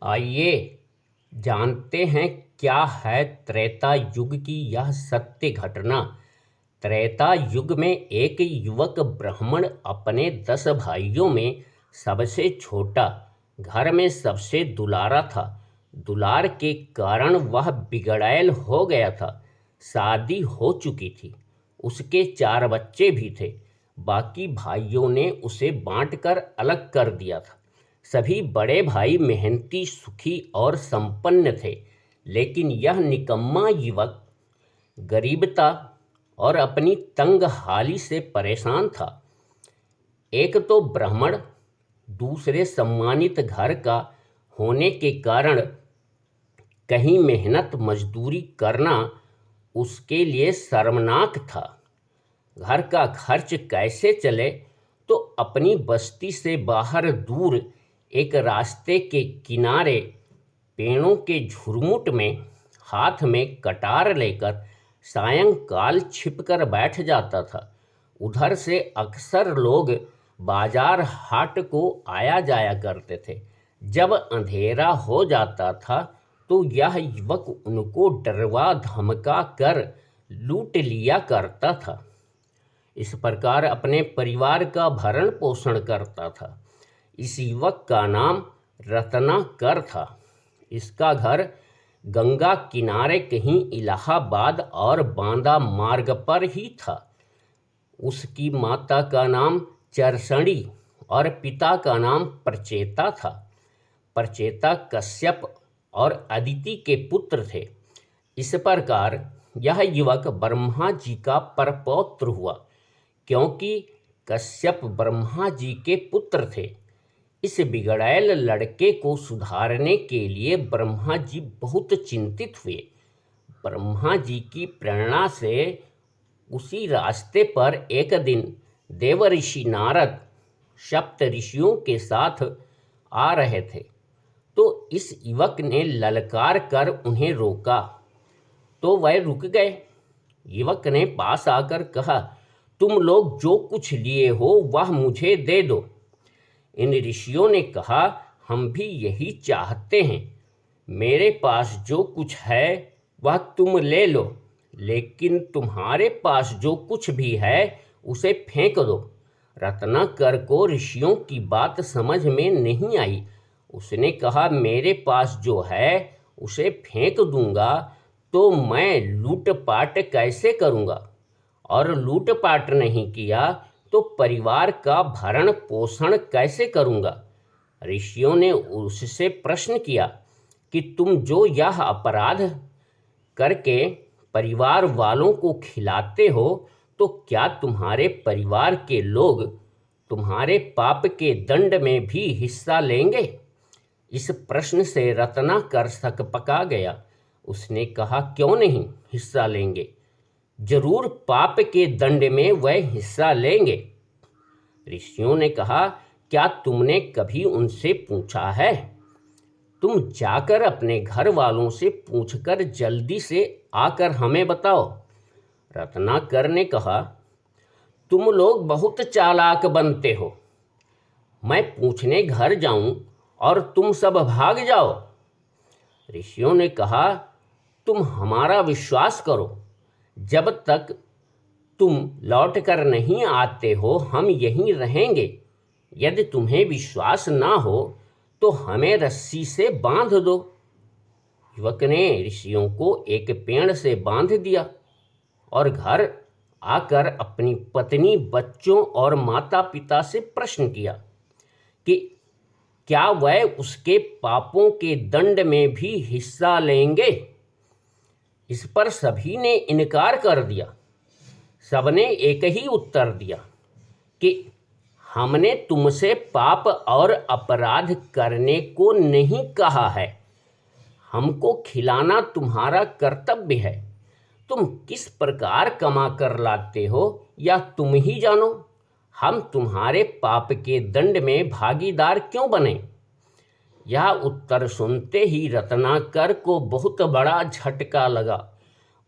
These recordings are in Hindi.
आइए जानते हैं क्या है त्रेता युग की यह सत्य घटना। त्रेता युग में एक युवक ब्राह्मण अपने 10 भाइयों में सबसे छोटा, घर में सबसे दुलारा था। दुलार के कारण वह बिगड़ैल हो गया था। शादी हो चुकी थी, उसके 4 बच्चे भी थे। बाकी भाइयों ने उसे बांटकर अलग कर दिया था। सभी बड़े भाई मेहनती, सुखी और संपन्न थे, लेकिन यह निकम्मा युवक गरीबता और अपनी तंग हाली से परेशान था। एक तो ब्राह्मण, दूसरे सम्मानित घर का होने के कारण कहीं मेहनत मजदूरी करना उसके लिए शर्मनाक था। घर का खर्च कैसे चले, तो अपनी बस्ती से बाहर दूर एक रास्ते के किनारे पेड़ों के झुरमुट में हाथ में कटार लेकर सायंकाल छिपकर बैठ जाता था। उधर से अक्सर लोग बाजार हाट को आया जाया करते थे। जब अंधेरा हो जाता था तो यह युवक उनको डरवा धमका कर लूट लिया करता था। इस प्रकार अपने परिवार का भरण पोषण करता था। इस युवक का नाम रत्नाकर था। इसका घर गंगा किनारे कहीं इलाहाबाद और बांदा मार्ग पर ही था। उसकी माता का नाम चरसड़ी और पिता का नाम प्रचेता था। प्रचेता कश्यप और अदिति के पुत्र थे। इस प्रकार यह युवक ब्रह्मा जी का परपौत्र हुआ, क्योंकि कश्यप ब्रह्मा जी के पुत्र थे। इस बिगड़ैल लड़के को सुधारने के लिए ब्रह्मा जी बहुत चिंतित हुए। ब्रह्मा जी की प्रेरणा से उसी रास्ते पर एक दिन देवऋषि नारद सप्त ऋषियों के साथ आ रहे थे, तो इस युवक ने ललकार कर उन्हें रोका, तो वह रुक गए। युवक ने पास आकर कहा, तुम लोग जो कुछ लिए हो वह मुझे दे दो। इन ऋषियों ने कहा, हम भी यही चाहते हैं। मेरे पास जो कुछ है वह तुम ले लो, लेकिन तुम्हारे पास जो कुछ भी है उसे फेंक दो। रत्नाकर को ऋषियों की बात समझ में नहीं आई। उसने कहा, मेरे पास जो है उसे फेंक दूंगा तो मैं लूटपाट कैसे करूंगा, और लूटपाट नहीं किया तो परिवार का भरण पोषण कैसे करूंगा। ऋषियों ने उससे प्रश्न किया कि तुम जो यह अपराध करके परिवार वालों को खिलाते हो, तो क्या तुम्हारे परिवार के लोग तुम्हारे पाप के दंड में भी हिस्सा लेंगे? इस प्रश्न से रत्नाकर सकपका गया। उसने कहा, क्यों नहीं हिस्सा लेंगे, जरूर पाप के दंड में वह हिस्सा लेंगे। ऋषियों ने कहा, क्या तुमने कभी उनसे पूछा है? तुम जाकर अपने घर वालों से पूछकर जल्दी से आकर हमें बताओ। रत्नाकर ने कहा, तुम लोग बहुत चालाक बनते हो। मैं पूछने घर जाऊं और तुम सब भाग जाओ। ऋषियों ने कहा, तुम हमारा विश्वास करो, जब तक तुम लौट कर नहीं आते हो हम यहीं रहेंगे। यदि तुम्हें विश्वास ना हो तो हमें रस्सी से बांध दो। युवक ने ऋषियों को एक पेड़ से बांध दिया और घर आकर अपनी पत्नी, बच्चों और माता पिता से प्रश्न किया कि क्या वह उसके पापों के दंड में भी हिस्सा लेंगे। इस पर सभी ने इनकार कर दिया। सबने एक ही उत्तर दिया कि हमने तुमसे पाप और अपराध करने को नहीं कहा है, हमको खिलाना तुम्हारा कर्तव्य है। तुम किस प्रकार कमा कर लाते हो या तुम ही जानो, हम तुम्हारे पाप के दंड में भागीदार क्यों बने। यह उत्तर सुनते ही रत्नाकर को बहुत बड़ा झटका लगा।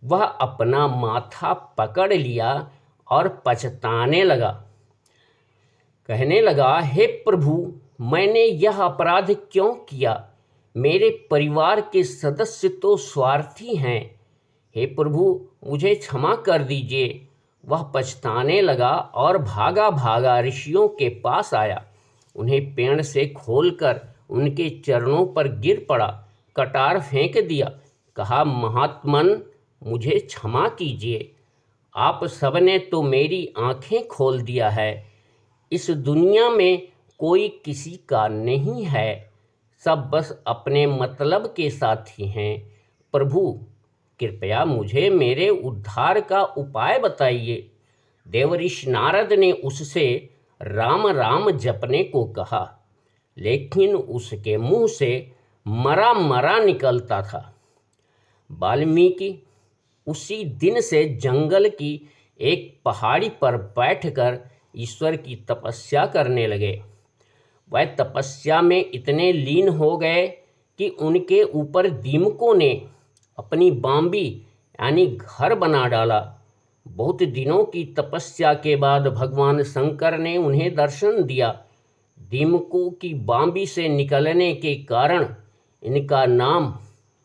वह अपना माथा पकड़ लिया और पछताने लगा। कहने लगा, हे प्रभु, मैंने यह अपराध क्यों किया। मेरे परिवार के सदस्य तो स्वार्थी हैं। हे प्रभु, मुझे क्षमा कर दीजिए। वह पछताने लगा और भागा भागा ऋषियों के पास आया। उन्हें पेड़ से खोलकर उनके चरणों पर गिर पड़ा, कटार फेंक दिया, कहा, महात्मन, मुझे क्षमा कीजिए। आप सबने तो मेरी आंखें खोल दिया है। इस दुनिया में कोई किसी का नहीं है, सब बस अपने मतलब के साथी हैं। प्रभु, कृपया मुझे मेरे उद्धार का उपाय बताइए। देवऋषि नारद ने उससे राम राम जपने को कहा, लेकिन उसके मुंह से मरा मरा निकलता था। वाल्मीकि उसी दिन से जंगल की एक पहाड़ी पर बैठकर ईश्वर की तपस्या करने लगे। वह तपस्या में इतने लीन हो गए कि उनके ऊपर दीमकों ने अपनी बांबी यानी घर बना डाला। बहुत दिनों की तपस्या के बाद भगवान शंकर ने उन्हें दर्शन दिया। दीमकों की बांबी से निकलने के कारण इनका नाम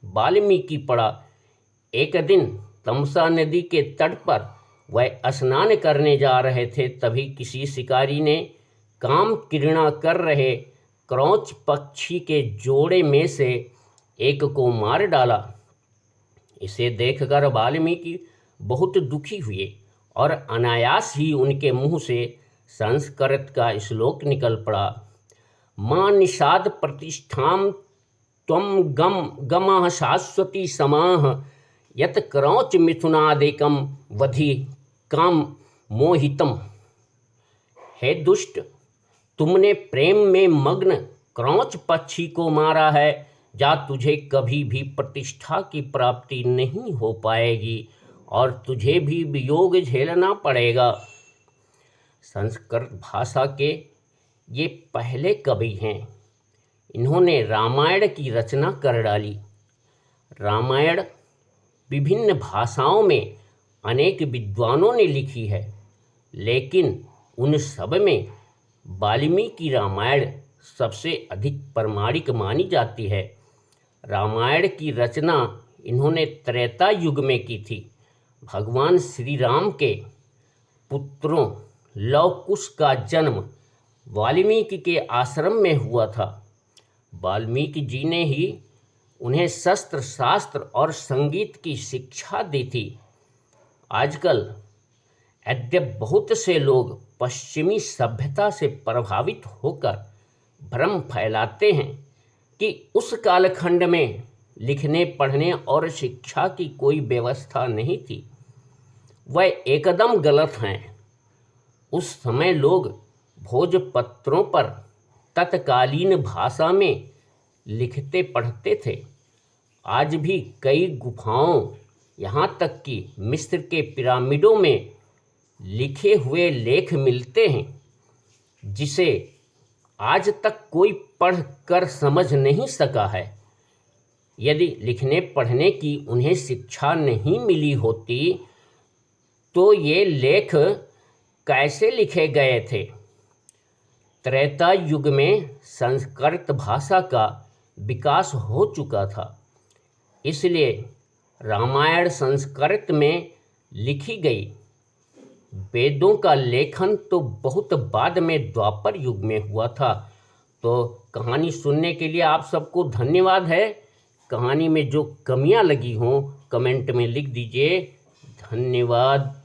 वाल्मीकि पड़ा। एक दिन तमसा नदी के तट पर वह स्नान करने जा रहे थे, तभी किसी शिकारी ने काम क्रीड़ा कर रहे क्रौच पक्षी के जोड़े में से एक को मार डाला। इसे देखकर वाल्मीकि बहुत दुखी हुए और अनायास ही उनके मुंह से संस्कृत का श्लोक निकल पड़ा। मां निषाद प्रतिष्ठाम त्वं गमः शाश्वती समाह यत क्रौच मिथुनादेकम वधि काम मोहितम। हे दुष्ट, तुमने प्रेम में मग्न क्रौच पक्षी को मारा है। जा, तुझे कभी भी प्रतिष्ठा की प्राप्ति नहीं हो पाएगी और तुझे भी वियोग झेलना पड़ेगा। संस्कृत भाषा के ये पहले कवि हैं। इन्होंने रामायण की रचना कर डाली। रामायण विभिन्न भाषाओं में अनेक विद्वानों ने लिखी है, लेकिन उन सब में वाल्मीकि रामायण सबसे अधिक प्रामाणिक मानी जाती है। रामायण की रचना इन्होंने त्रेता युग में की थी। भगवान श्री राम के पुत्रों लव कुश का जन्म वाल्मीकि के आश्रम में हुआ था। वाल्मीकि जी ने ही उन्हें शस्त्र शास्त्र और संगीत की शिक्षा दी थी। आजकल यद्यप बहुत से लोग पश्चिमी सभ्यता से प्रभावित होकर भ्रम फैलाते हैं कि उस कालखंड में लिखने पढ़ने और शिक्षा की कोई व्यवस्था नहीं थी, वह एकदम गलत हैं। उस समय लोग भोजपत्रों पर तत्कालीन भाषा में लिखते पढ़ते थे। आज भी कई गुफाओं, यहाँ तक कि मिस्र के पिरामिडों में लिखे हुए लेख मिलते हैं, जिसे आज तक कोई पढ़ कर समझ नहीं सका है। यदि लिखने पढ़ने की उन्हें शिक्षा नहीं मिली होती तो ये लेख कैसे लिखे गए थे। त्रेता युग में संस्कृत भाषा का विकास हो चुका था, इसलिए रामायण संस्कृत में लिखी गई। वेदों का लेखन तो बहुत बाद में द्वापर युग में हुआ था। तो कहानी सुनने के लिए आप सबको धन्यवाद है। कहानी में जो कमियां लगी हों कमेंट में लिख दीजिए। धन्यवाद।